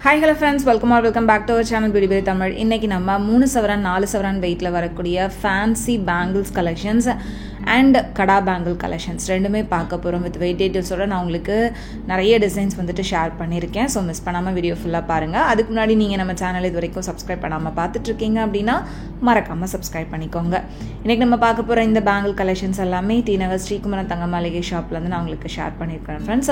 Hi hello friends, welcome back to our channel Beauty Berry Tamil. இன்னைக்கு நம்ம 3 சவரன் 4 சவரன் வெயிட்ல வரக்கூடிய fancy bangles collections and kada bangle collections ரெண்டுமே பார்க்க போறோம் with weight detailsோட நான் உங்களுக்கு நிறைய டிசைன்ஸ் வந்துட்டு ஷேர் பண்ணிருக்கேன். சோ மிஸ் பண்ணாம வீடியோ ஃபுல்லா பாருங்க. அதுக்கு முன்னாடி நீங்க நம்ம சேனலை இதுவரைக்கும் சப்ஸ்கிரைப் பண்ணாம பார்த்துட்டு இருக்கீங்க அப்படினா மறக்காம சப்ஸ்கிரைப் பண்ணிக்கோங்க. இன்னைக்கு நம்ம பார்க்க போற இந்த bangle collections எல்லாமே தீநகர் ஸ்ரீகுமரன் தங்கமாளிகை ஷாப்ல இருந்து நான் உங்களுக்கு ஷேர் பண்ணிருக்கேன் फ्रेंड्स.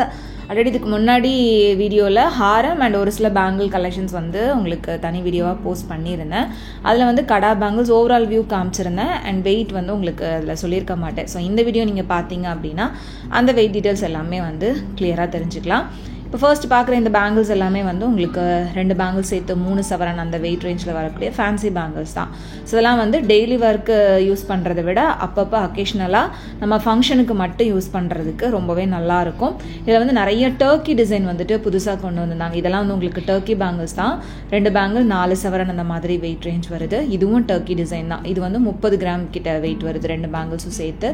ஆல்ரெடி இதுக்கு முன்னாடி வீடியோல ஹாரம் and ஒரு சில பேங்கிள் கலெக்ஷன்ஸ் வந்து உங்களுக்கு தனி வீடியோவாக போஸ்ட் பண்ணியிருந்தேன். அதில் வந்து கடா பேங்கிள்ஸ் ஓவரால் வியூ காமிச்சிருந்தேன் அண்ட் வெயிட் வந்து உங்களுக்கு அதில் சொல்லியிருக்க மாட்டேன். ஸோ இந்த வீடியோ நீங்கள் பார்த்தீங்க அப்படின்னா அந்த வெயிட் டீட்டெயில்ஸ் எல்லாமே வந்து கிளியராக தெரிஞ்சுக்கலாம். இப்போ ஃபர்ஸ்ட் பார்க்குற இந்த பேங்கிள்ஸ் எல்லாமே வந்து உங்களுக்கு 2 பேங்கிள்ஸ் சேர்த்து 3 சவரன் அந்த வெயிட் ரேஞ்சில் வரக்கூடிய ஃபேன்சி பேங்கிள்ஸ் தான். ஸோ இதெல்லாம் வந்து டெய்லி ஒர்க்கு யூஸ் பண்ணுறதை விட அப்பப்போ அக்கேஷ்னலாக நம்ம ஃபங்க்ஷனுக்கு மட்டும் யூஸ் பண்ணுறதுக்கு ரொம்பவே நல்லாயிருக்கும். இதில் வந்து நிறைய டர்க்கி டிசைன் வந்துட்டு புதுசாக கொண்டு வந்திருந்தாங்க. இதெல்லாம் வந்து உங்களுக்கு டர்க்கி பேங்கிள்ஸ் தான். 2 பேங்கிள் 4 சவரன் அந்த மாதிரி வெயிட் ரேஞ்ச் வருது. இதுவும் டர்க்கி டிசைன் தான். இது வந்து 30 கிராம் கிட்ட வெயிட் வருது. 2 பேங்கிள்ஸும் சேர்த்து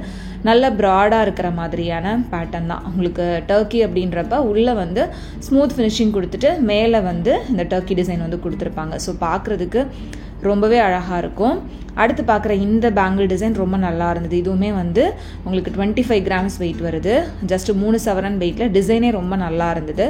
நல்ல ப்ராடாக இருக்கிற மாதிரியான பேட்டர்ன் தான். உங்களுக்கு டர்க்கி அப்படின்றப்ப உள்ளே வந்து ஸ்மூத் ஃபினிஷிங் கொடுத்துட்டு மேலே வந்து இந்த டர்க்கி டிசைன் வந்து கொடுத்துருப்பாங்க. ஸோ பார்க்குறதுக்கு ரொம்பவே அழகாக இருக்கும். அடுத்து பார்க்குற இந்த பேங்கிள் டிசைன் ரொம்ப நல்லா இருந்தது. இதுவுமே வந்து உங்களுக்கு 25 கிராம்ஸ் வெயிட் வருது. ஜஸ்ட் 3 சவரன் வெயிட்டில் டிசைனே ரொம்ப நல்லா இருந்தது.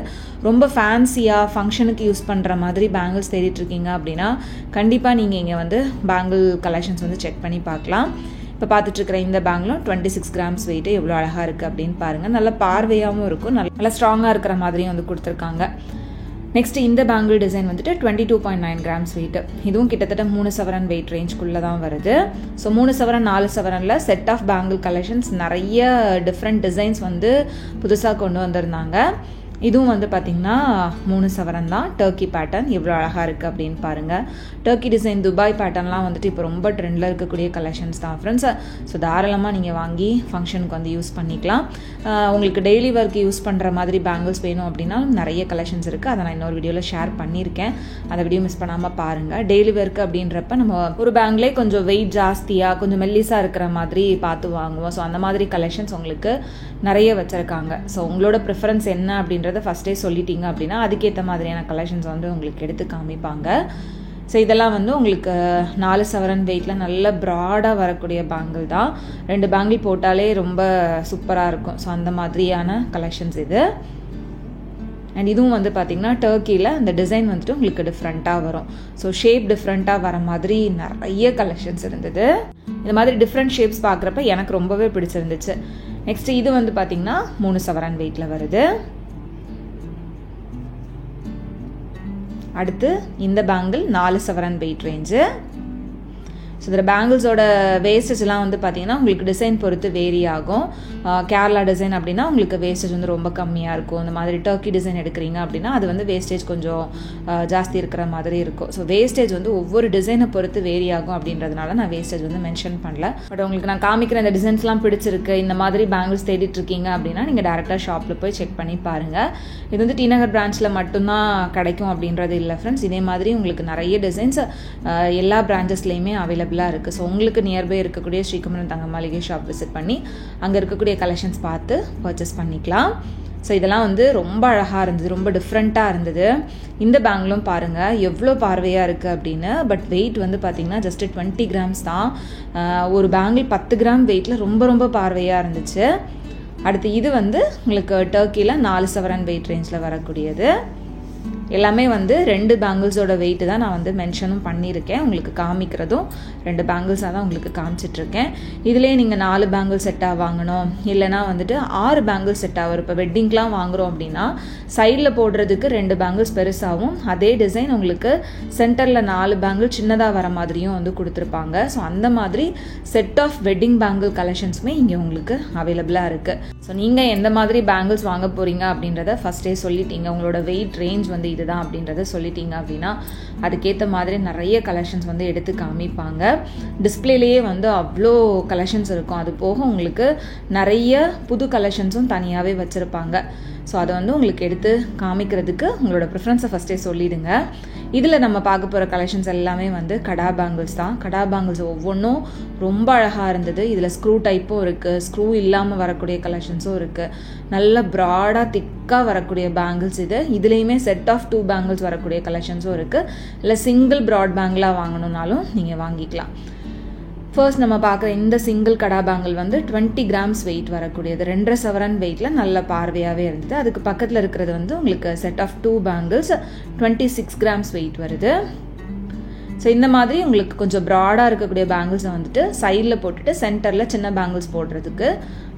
ரொம்ப ஃபேன்சியாக ஃபங்க்ஷனுக்கு யூஸ் பண்ணுற மாதிரி பேங்கிள்ஸ் தேடிட்டுருக்கீங்க அப்படின்னா கண்டிப்பாக நீங்கள் இங்கே வந்து பேங்கிள் கலெக்ஷன்ஸ் வந்து செக் பண்ணி பார்க்கலாம். இப்போ பார்த்துட்ருக்கிற இந்த பேங்கிலும் 26 கிராம்ஸ் வெயிட்டு எவ்வளோ அழகாக இருக்குது அப்படின்னு பாருங்கள். நல்ல பார்வையாகவும் இருக்கும், நல்லா ஸ்ட்ராங்காக இருக்கிற மாதிரியும் வந்து கொடுத்துருக்காங்க. நெக்ஸ்ட் இந்த பேங்கிள் டிசைன் வந்துட்டு 22.9 கிராம்ஸ் வெயிட். இதுவும் கிட்டத்தட்ட 3 சவரன் வெயிட் ரேஞ்சுக்குள்ளே தான் வருது. ஸோ 3 சவரன் 4 சவரனில் செட் ஆஃப் பேங்கிள் கலெக்ஷன்ஸ் நிறைய டிஃப்ரெண்ட் டிசைன்ஸ் வந்து புதுசாக கொண்டு வந்திருந்தாங்க. இதுவும் வந்து பார்த்திங்கன்னா 3 சவரன் தான். டர்க்கி பேட்டர்ன் எவ்வளோ அழகாக இருக்குது அப்படின்னு பாருங்கள். டர்க்கி டிசைன் துபாய் பேட்டர்ன்லாம் வந்துட்டு இப்போ ரொம்ப ட்ரெண்டில் இருக்கக்கூடிய கலெக்ஷன்ஸ் தான் ஃப்ரெண்ட்ஸ். ஸோ தாராளமாக நீங்கள் வாங்கி ஃபங்க்ஷனுக்கு வந்து யூஸ் பண்ணிக்கலாம். உங்களுக்கு டெய்லி ஒர்க் யூஸ் பண்ணுற மாதிரி பேங்கிள்ஸ் வேணும் அப்படின்னா நிறைய கலெக்ஷன்ஸ் இருக்குது. அதை நான் இன்னொரு வீடியோவில் ஷேர் பண்ணியிருக்கேன். அந்த வீடியோ மிஸ் பண்ணாமல் பாருங்கள். டெய்லி ஒர்க் அப்படின்றப்ப நம்ம ஒரு பேங்கிலே கொஞ்சம் வெயிட் ஜாஸ்தியாக கொஞ்சம் மெல்லிஸாக இருக்கிற மாதிரி பார்த்து வாங்குவோம். ஸோ அந்த மாதிரி கலெக்ஷன்ஸ் உங்களுக்கு நிறைய வச்சுருக்காங்க. ஸோ உங்களோட ப்ரிஃபரன்ஸ் என்ன அப்படின்றத ஃபஸ்ட்டே சொல்லிட்டீங்க அப்படின்னா அதுக்கேற்ற மாதிரியான கலெக்ஷன்ஸ் வந்து உங்களுக்கு எடுத்து காமிப்பாங்க. ஸோ இதெல்லாம் வந்து உங்களுக்கு 4 சவரன் வெயிட்டில் நல்ல ப்ராடாக வரக்கூடிய பேங்கிள் தான். 2 பேங்கிள் போட்டாலே ரொம்ப சூப்பராக இருக்கும். ஸோ அந்த மாதிரியான கலெக்ஷன்ஸ் இது. அண்ட் இதுவும் வந்து பார்த்திங்கன்னா டர்க்கியில் அந்த டிசைன் வந்துட்டு உங்களுக்கு டிஃப்ரெண்ட்டாக வரும். ஸோ ஷேப் டிஃப்ரெண்ட்டாக வர மாதிரி நிறைய கலெக்ஷன்ஸ் இருந்தது. இந்த மாதிரி டிஃப்ரெண்ட் ஷேப்ஸ் பார்க்குறப்ப எனக்கு ரொம்பவே பிடிச்சிருந்துச்சு. நெக்ஸ்ட் இது வந்து பார்த்திங்கன்னா 3 சவரன் வெயிட்டில் வருது. அடுத்து இந்த பேங்கிள் 4 சவரன் வெயிட் ரேஞ்சு. ஸோ இதில் பேங்கிள்ஸோட வேஸ்டேஜ்லாம் வந்து பார்த்தீங்கன்னா உங்களுக்கு டிசைன் பொறுத்து வேரி ஆகும். கேரளா டிசைன் அப்படின்னா உங்களுக்கு வேஸ்டேஜ் வந்து ரொம்ப கம்மியாக இருக்கும். இந்த மாதிரி டர்க்கி டிசைன் எடுக்கிறீங்க அப்படின்னா அது வந்து வேஸ்டேஜ் கொஞ்சம் ஜாஸ்தி இருக்கிற மாதிரி இருக்கும். ஸோ வேஸ்டேஜ் வந்து ஒவ்வொரு டிசைனை பொறுத்து வேரி ஆகும் அப்படின்றதுனால நான் வேஸ்டேஜ் வந்து மென்ஷன் பண்ணல. பட் உங்களுக்கு நான் காமிக்கிற இந்த டிசைன்ஸ்லாம் பிடிச்சிருக்கு, இந்த மாதிரி பேங்கிள்ஸ் தேடிட்டு இருக்கீங்க அப்படின்னா நீங்கள் டேரெக்டாக ஷாப்பில் போய் செக் பண்ணி பாருங்கள். இது வந்து டிநகர் பிரான்ச்சில் மட்டும்தான் கிடைக்கும் அப்படின்றது இல்லை ஃப்ரெண்ட்ஸ். இதே மாதிரி உங்களுக்கு நிறைய டிசைன்ஸ் எல்லா பிரான்ச்சஸ்லேயுமே அவைலபிளாக இருக்குது. ஸோ உங்களுக்கு நியர்பை இருக்கக்கூடிய ஸ்ரீகுமரன் தங்கமாளிகை ஷாப் விசிட் பண்ணி அங்கே இருக்கக்கூடிய கலெக்ஷன்ஸ் பார்த்து பர்ச்சேஸ் பண்ணிக்கலாம். ஸோ இதெல்லாம் வந்து ரொம்ப அழகாக இருந்தது, ரொம்ப டிஃப்ரெண்ட்டாக இருந்தது. இந்த பேங்கிலும் பாருங்கள் எவ்வளோ பார்வையாக இருக்குது அப்படின்னு. பட் வெயிட் வந்து பார்த்திங்கன்னா ஜஸ்ட்டு 20 கிராம்ஸ் தான். ஒரு பேங்கிள் 10 கிராம் வெயிட்டில் ரொம்ப ரொம்ப பார்வையாக இருந்துச்சு. அடுத்து இது வந்து உங்களுக்கு டர்க்கியில் 4 சவரன் வெயிட் ரேஞ்சில் வரக்கூடியது. எல்லாமே வந்து 2 பேங்கிள்ஸோட வெயிட்டு தான் நான் வந்து மென்ஷனும் பண்ணியிருக்கேன். உங்களுக்கு காமிக்கிறதும் 2 பேங்கிள்ஸாக தான் உங்களுக்கு காமிச்சிட்ருக்கேன். இதிலே நீங்கள் 4 பேங்கிள் செட்டாக வாங்கணும், இல்லைனா வந்துட்டு 6 பேங்கிள் செட்டாக வரும். இப்போ வெட்டிங்லாம் வாங்குகிறோம் அப்படின்னா சைடில் போடுறதுக்கு 2 பேங்கிள்ஸ் பெருசாகவும் அதே டிசைன் உங்களுக்கு சென்டரில் 4 பேங்கிள் சின்னதாக வர மாதிரியும் வந்து கொடுத்துருப்பாங்க. ஸோ அந்த மாதிரி செட் ஆஃப் வெட்டிங் பேங்கிள் கலெக்ஷன்ஸுமே இங்கே உங்களுக்கு அவைலபிளாக இருக்குது. ஸோ நீங்கள் எந்த மாதிரி பேங்கிள்ஸ் வாங்க போகிறீங்க அப்படின்றத ஃபஸ்ட்டே சொல்லிட்டீங்க. உங்களோட வெயிட் ரேஞ்ச் வந்து இதுதான் அப்படின்றத சொல்லிட்டீங்க அப்படின்னா அதுக்கேற்ற மாதிரி நிறைய கலெக்ஷன்ஸ் வந்து எடுத்து காமிப்பாங்க. டிஸ்பிளேலேயே வந்து அவ்வளோ கலெக்ஷன்ஸ் இருக்கும். அது போக உங்களுக்கு நிறைய புது கலெக்ஷன்ஸும் தனியாகவே வச்சுருப்பாங்க. ஸோ அதை வந்து உங்களுக்கு எடுத்து காமிக்கிறதுக்கு உங்களோட ப்ரிஃபரன்ஸை ஃபஸ்ட்டே சொல்லிடுங்க. இதில் நம்ம பார்க்க போகிற கலெக்ஷன்ஸ் எல்லாமே வந்து கடா பேங்கிள்ஸ் தான். கடா பேங்கிள்ஸ் ஒவ்வொன்றும் ரொம்ப அழகாக இருந்தது. இதில் ஸ்க்ரூ டைப்பும் இருக்குது, ஸ்க்ரூ இல்லாமல் வரக்கூடிய கலெக்ஷன்ஸும் இருக்குது. நல்ல ப்ராடாக திக்காக வரக்கூடிய பேங்கிள்ஸ் இதுலேயுமே செட் ஆஃப் 2 பேங்கிள்ஸ் வரக்கூடிய கலெக்ஷன்ஸும் இருக்குது. இல்லை சிங்கிள் ப்ராட் பேங்கிளாக வாங்கணுன்னாலும் நீங்கள் வாங்கிக்கலாம். ஃபர்ஸ்ட் நம்ம பார்க்குற இந்த சிங்கிள் கடா பேங்கிள் வந்து 20 கிராம்ஸ் வெயிட் வரக்கூடியது. 2.5 சவரன் வெயிட்டில் நல்ல பார்வையாகவே இருந்தது. அதுக்கு பக்கத்தில் இருக்கிறது வந்து உங்களுக்கு set of 2 bangles 26 grams weight வருது. ஸோ இந்த மாதிரி உங்களுக்கு கொஞ்சம் ப்ராடாக இருக்கக்கூடிய பேங்கிள்ஸை வந்துட்டு சைடில் போட்டுட்டு சென்டரில் சின்ன பேங்கிள்ஸ் போடுறதுக்கு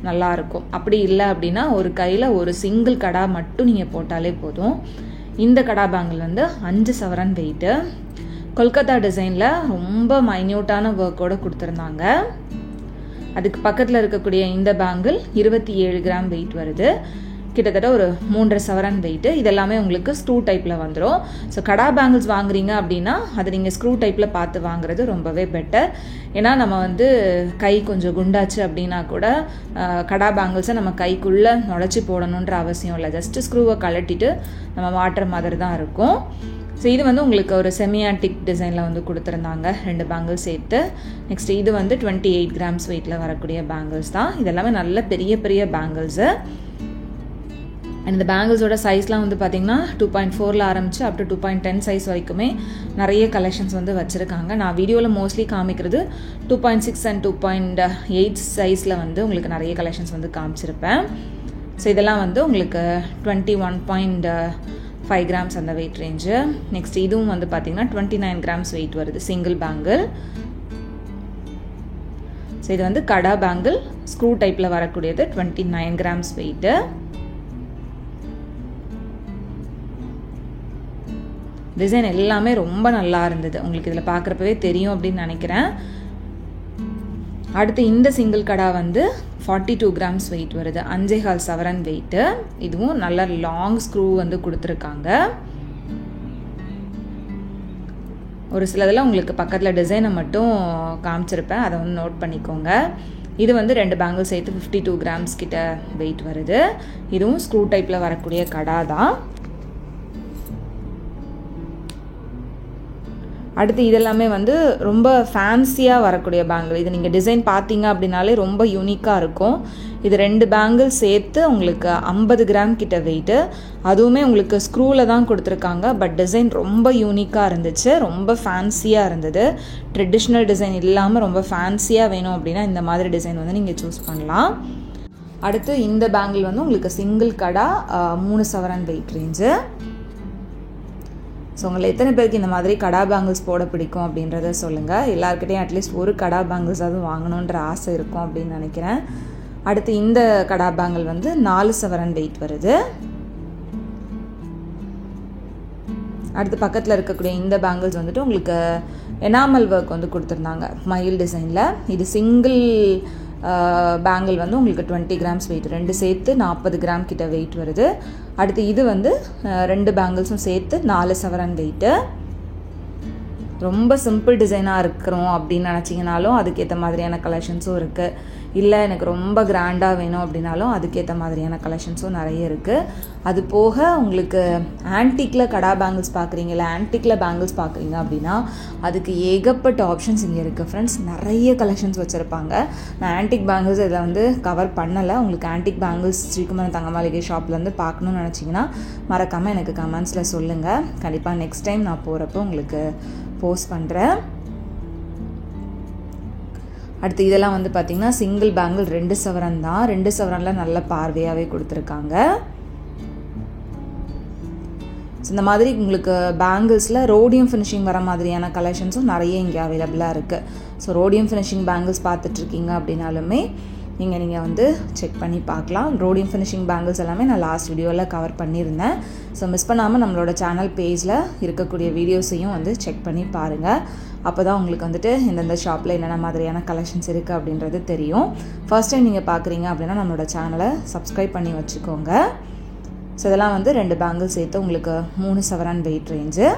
நல்லாயிருக்கும். அப்படி இல்லை அப்படின்னா ஒரு கையில் ஒரு சிங்கிள் கடா மட்டும் நீங்கள் போட்டாலே போதும். இந்த கடா பேங்கிள் வந்து 5 சவரன் வெயிட்டு. கொல்கத்தா டிசைனில் ரொம்ப மைன்யூட்டான ஒர்க்கோடு கொடுத்துருந்தாங்க. அதுக்கு பக்கத்தில் இருக்கக்கூடிய இந்த பேங்கிள் 27 கிராம் வெயிட் வருது. கிட்டத்தட்ட ஒரு 3.5 சவரன் வெயிட்டு. இதெல்லாமே உங்களுக்கு ஸ்க்ரூ டைப்பில் வந்துடும். ஸோ கடா பேங்கிள்ஸ் வாங்குறீங்க அப்படின்னா அதை நீங்கள் ஸ்க்ரூ டைப்பில் பார்த்து வாங்குறது ரொம்பவே பெட்டர். ஏன்னா நம்ம வந்து கை கொஞ்சம் குண்டாச்சு அப்படின்னா கூட கடா பேங்கிள்ஸை நம்ம கைக்குள்ளே நுழைச்சி போடணுன்ற அவசியம் இல்லை. ஜஸ்ட்டு ஸ்க்ரூவை கழட்டிட்டு நம்ம மாட்டுற மாதிரி தான் இருக்கும். ஸோ இது வந்து உங்களுக்கு ஒரு செமியாட்டிக் டிசைனில் வந்து கொடுத்துருந்தாங்க 2 பேங்கிள்ஸ் சேர்த்து. நெக்ஸ்ட் இது வந்து 28 கிராம்ஸ் வெயிட்டில் வரக்கூடிய பேங்கிள்ஸ் தான். இதெல்லாமே நல்ல பெரிய பெரிய பேங்கிள்ஸு. அண்ட் இந்த பேங்கிள்ஸோட சைஸ்லாம் வந்து பார்த்திங்கன்னா 2.4 ஆரம்பிச்சு அப் டு 2.10 சைஸ் வரைக்குமே நிறைய கலெக்ஷன்ஸ் வந்து வச்சுருக்காங்க. நான் வீடியோவில் மோஸ்ட்லி காமிக்கிறது 2.6 அண்ட் 2.8 சைஸில் வந்து உங்களுக்கு நிறைய கலெக்ஷன்ஸ் வந்து காமிச்சிருப்பேன். ஸோ இதெல்லாம் வந்து உங்களுக்கு 21.5 கிராம்ஸ் அந்த வெயிட் ரேஞ்சு. நெக்ஸ்ட் இதுவும் வந்து பார்த்தீங்கன்னா 29 கிராம்ஸ் வெயிட் வருது சிங்கிள் பேங்கிள். ஸோ இது வந்து கடா பேங்கிள் ஸ்க்ரூ டைப்பில் வரக்கூடியது 29 கிராம்ஸ் வெயிட்டு. டிசைன் எல்லாமே ரொம்ப நல்லா இருந்தது. உங்களுக்கு இதில் பார்க்குறப்பவே தெரியும் அப்படின்னு நினைக்கிறேன். அடுத்து இந்த சிங்கிள் கடா வந்து 42 கிராம்ஸ் வெயிட் வருது. 5.25 சவரன் வெயிட்டு. இதுவும் நல்ல லாங் ஸ்க்ரூ வந்து கொடுத்துருக்காங்க. ஒரு சிலதில் உங்களுக்கு பக்கத்தில் டிசைனை மட்டும் காமிச்சிருப்பேன், அதை வந்து நோட் பண்ணிக்கோங்க. இது வந்து 2 பேங்கிள் சேர்த்து 52 கிராம்ஸ் கிட்ட வெயிட் வருது. இதுவும் ஸ்க்ரூ டைப்பில் வரக்கூடிய கடா தான். அடுத்து இதெல்லாமே வந்து ரொம்ப ஃபேன்சியாக வரக்கூடிய பேங்கிள். இது நீங்கள் டிசைன் பார்த்தீங்க அப்படின்னாலே ரொம்ப யூனிக்காக இருக்கும். இது 2 பேங்கிள் சேர்த்து உங்களுக்கு 50 கிராம் கிட்ட வெயிட்டு. அதுவுமே உங்களுக்கு ஸ்க்ரூவில் தான் கொடுத்துருக்காங்க. பட் டிசைன் ரொம்ப யூனிக்காக இருந்துச்சு, ரொம்ப ஃபேன்சியாக இருந்தது. ட்ரெடிஷ்னல் டிசைன் இல்லாமல் ரொம்ப ஃபேன்சியாக வேணும் அப்படின்னா இந்த மாதிரி டிசைன் வந்து நீங்கள் சூஸ் பண்ணலாம். அடுத்து இந்த பேங்கிள் வந்து உங்களுக்கு சிங்கிள் கடா 3 சவரன் வெயிட் ரேஞ்சு. ஸோ உங்களை எத்தனை பேருக்கு இந்த மாதிரி கடா பேங்கிள்ஸ் போட பிடிக்கும் அப்படின்றத சொல்லுங்கள். எல்லாருக்கிட்டையும் அட்லீஸ்ட் ஒரு கடா பேங்கிள்ஸ் அது வாங்கணுன்ற ஆசை இருக்கும் அப்படின்னு நினைக்கிறேன். அடுத்து இந்த கடா பேங்கிள் வந்து 4 சவரன் வெயிட் வருது. அடுத்து பக்கத்தில் இருக்கக்கூடிய இந்த பேங்கிள்ஸ் வந்துட்டு உங்களுக்கு எனாமல் ஒர்க் வந்து கொடுத்துருந்தாங்க மயில் டிசைனில். இது சிங்கிள் பேங்கிள் வந்து உங்களுக்கு 20 கிராம்ஸ் வெயிட். 2 சேர்த்து 40 கிராம் கிட்ட வெயிட் வருது. அடுத்து இது வந்து 2 பேங்கிள்ஸும் சேர்த்து 4 சவரன் வெயிட்டு. ரொம்ப சிம்பிள் டிசைனாக இருக்கிறோம் அப்படின்னு நினச்சிங்கனாலும் அதுக்கேற்ற மாதிரியான கலெக்ஷன்ஸும் இருக்குது. இல்லை எனக்கு ரொம்ப கிராண்டாக வேணும் அப்படின்னாலும் அதுக்கேற்ற மாதிரியான கலெக்ஷன்ஸும் நிறைய இருக்குது. அது போக உங்களுக்கு ஆன்டிக்கில் கடா பேங்கிள்ஸ் பார்க்குறீங்க, இல்லை ஆன்டிக்கில் பேங்கிள்ஸ் பார்க்குறீங்க அப்படின்னா அதுக்கு ஏகப்பட்ட ஆப்ஷன்ஸ் இங்கே இருக்குது ஃப்ரெண்ட்ஸ். நிறைய கலெக்ஷன்ஸ் வச்சுருப்பாங்க. நான் ஆன்டிக் பேங்கிள்ஸ் இதை வந்து கவர் பண்ணலை. உங்களுக்கு ஆன்டிக் பேங்கிள்ஸ் ஸ்ரீகுமரன் தங்க மாளிகை ஷாப்லேருந்து பார்க்கணுன்னு நினச்சிங்கன்னா மறக்காமல் எனக்கு கமெண்ட்ஸில் சொல்லுங்கள். கண்டிப்பாக நெக்ஸ்ட் டைம் நான் போகிறப்போ உங்களுக்கு போஸ்ட் பண்ணுறேன். அடுத்து இதெல்லாம் வந்து பார்த்திங்கன்னா சிங்கிள் பேங்கிள் 2 சவரன் தான். 2 சவரனில் நல்ல பார்வையாகவே கொடுத்துருக்காங்க. இந்த மாதிரி உங்களுக்கு பேங்கிள்ஸில் ரோடியம் ஃபினிஷிங் வர மாதிரியான கலெக்ஷன்ஸும் நிறைய இங்கே அவைலபிளாக இருக்குது. ஸோ ரோடியம் ஃபினிஷிங் பேங்கிள்ஸ் பார்த்துட்ருக்கீங்க அப்படின்னாலுமே நீங்கள் வந்து செக் பண்ணி பார்க்கலாம். ரோடியம் ஃபினிஷிங் பேங்கிள்ஸ் எல்லாமே நான் லாஸ்ட் வீடியோவில் கவர் பண்ணியிருந்தேன். ஸோ மிஸ் பண்ணாமல் நம்மளோட சேனல் பேஜில் இருக்கக்கூடிய வீடியோஸையும் வந்து செக் பண்ணி பாருங்கள். அப்போ தான் உங்களுக்கு வந்துட்டு எந்தெந்த ஷாப்பில் என்னென்ன மாதிரியான கலெக்ஷன்ஸ் இருக்குது அப்படின்றது தெரியும். ஃபர்ஸ்ட் டைம் நீங்கள் பார்க்குறீங்க அப்படின்னா நம்மளோட சேனலை சப்ஸ்கிரைப் பண்ணி வச்சுக்கோங்க. ஸோ இதெல்லாம் வந்து 2 பேங்கிள் சேர்த்து உங்களுக்கு 3 சவரன் வெயிட் ரேஞ்சு.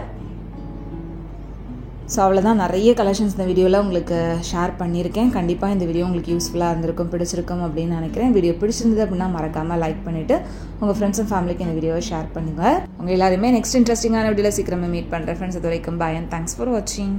ஸோ அவ்வளோதான், நிறைய கலெக்ஷன்ஸ் இந்த வீடியோவில் உங்களுக்கு ஷேர் பண்ணியிருக்கேன். கண்டிப்பாக இந்த வீடியோ உங்களுக்கு யூஸ்ஃபுல்லாக இருந்திருக்கும், பிடிச்சிருக்கும் அப்படின்னு நினைக்கிறேன். வீடியோ பிடிச்சிருந்தது அப்படின்னா மறக்காமல் லைக் பண்ணிவிட்டு உங்கள் ஃப்ரெண்ட்ஸ் அண்ட் ஃபேமிலிக்கு இந்த வீடியோவை ஷேர் பண்ணுங்கள். உங்கள் எல்லாருமே நெக்ஸ்ட் இன்ட்ரெஸ்டிங்கான வீடியோவில் சீக்கிரமே மீட் பண்ணுறேன் ஃப்ரெண்ட்ஸ். அது வரைக்கும் பாய் அண்ட் தேங்க்ஸ் ஃபார் வாட்சிங்.